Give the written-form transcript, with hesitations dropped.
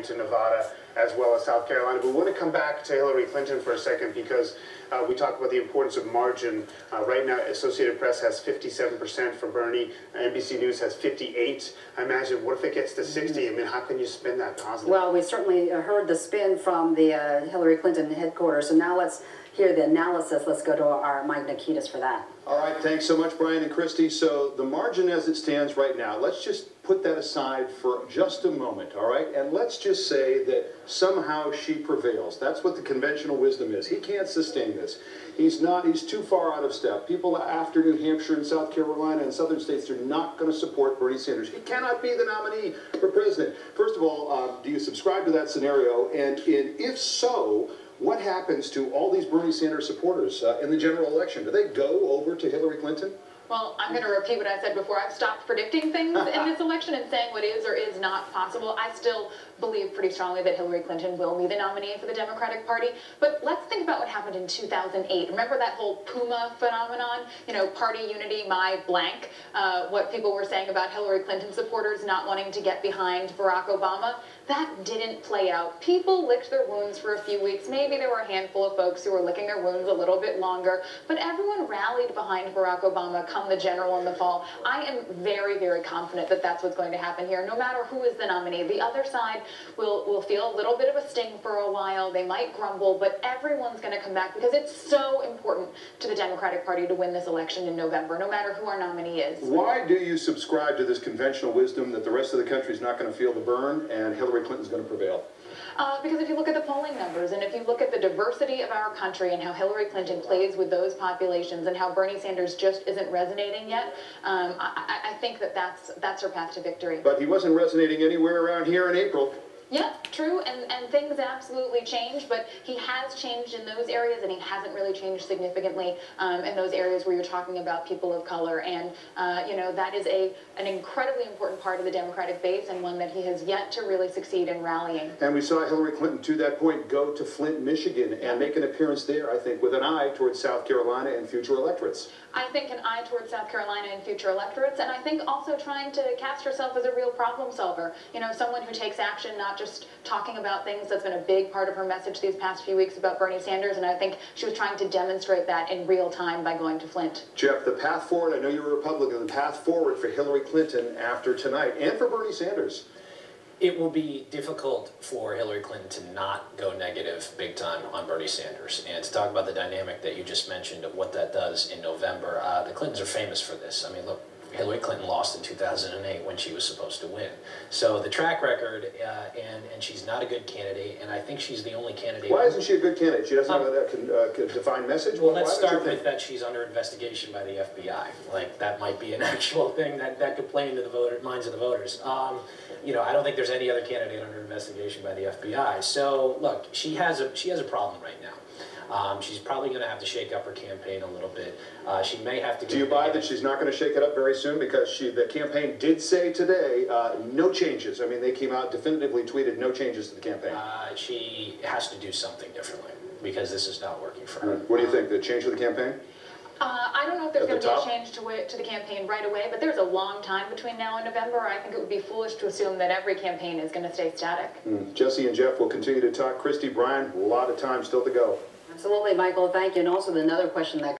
into Nevada as well as South Carolina. But we want to come back to Hillary Clinton for a second because we talked about the importance of margin. Right now, Associated Press has 57% for Bernie. NBC News has 58. I imagine, what if it gets to 60? I mean, how can you spin that positive? Well, we certainly heard the spin from the Hillary Clinton headquarters. So now let's hear the analysis. Let's go to our Mike Nikitas for that. All right, thanks so much, Brian and Christy. So the margin as it stands right now, let's just put that aside for just a moment, all right? And let's just say that somehow she prevails. That's what the conventional wisdom is. He can't sustain this. He's too far out of step. People after New Hampshire and South Carolina and southern states are not going to support Bernie Sanders. He cannot be the nominee for president. First of all, do you subscribe to that scenario? And if so, what happens to all these Bernie Sanders supporters in the general election? Do they go over to Hillary Clinton? Well, I'm going to repeat what I said before. I've stopped predicting things in this election and saying what is or is not possible. I still believe pretty strongly that Hillary Clinton will be the nominee for the Democratic Party. But let's think about what happened in 2008. Remember that whole Puma phenomenon? You know, party unity, my blank. What people were saying about Hillary Clinton supporters not wanting to get behind Barack Obama. That didn't play out. People licked their wounds for a few weeks. Maybe there were a handful of folks who were licking their wounds a little bit longer. But everyone rallied behind Barack Obama come the general in the fall. I am very, very confident that that's what's going to happen here, no matter who is the nominee. The other side will feel a little bit of a sting for a while. They might grumble, but everyone's going to come back because it's so important to the Democratic Party to win this election in November, no matter who our nominee is. Why do you subscribe to this conventional wisdom that the rest of the country is not going to feel the burn and Hillary Clinton's going to prevail? Because if you look at the polling numbers and if you look at the diversity of our country and how Hillary Clinton plays with those populations and how Bernie Sanders just isn't resonating yet, I think that that's her path to victory. But he wasn't resonating anywhere around here in April. Yeah, true, and things absolutely change, but he has changed in those areas, and he hasn't really changed significantly in those areas where you're talking about people of color, and you know, that is an incredibly important part of the Democratic base, and one that he has yet to really succeed in rallying. And we saw Hillary Clinton, to that point, go to Flint, Michigan, and make an appearance there, I think, with an eye towards South Carolina and future electorates. I think an eye towards South Carolina and future electorates, and I think also trying to cast herself as a real problem solver. You know, someone who takes action, not just talking about things. That's been a big part of her message these past few weeks about Bernie Sanders, and I think she was trying to demonstrate that in real time by going to Flint. Jeff, the path forward, I know you're a Republican, the path forward for Hillary Clinton after tonight, and for Bernie Sanders. It will be difficult for Hillary Clinton to not go negative big time on Bernie Sanders. And to talk about the dynamic that you just mentioned of what that does in November, the Clintons are famous for this. I mean, look, Hillary Clinton lost in 2008 when she was supposed to win. So the track record, and she's not a good candidate, and I think she's the only candidate. Why isn't she a good candidate? She doesn't have a defined message? Well, let's start with that she's under investigation by the FBI. Like, that might be an actual thing that could play into the minds of the voters. You know, I don't think there's any other candidate under investigation by the FBI. So, look, she has a problem right now. She's probably going to have to shake up her campaign a little bit. She may have to. Do you buy that she's not going to shake it up very soon? Because the campaign did say today, no changes. I mean, they came out definitively tweeted no changes to the campaign. She has to do something differently because this is not working for her. What do you think? The change to the campaign? I don't know if there's going to be a change to the campaign right away, but there's a long time between now and November. I think it would be foolish to assume that every campaign is going to stay static. Jesse and Jeff will continue to talk. Christy, Brian, a lot of time still to go. Absolutely, Michael. Thank you. And also another question that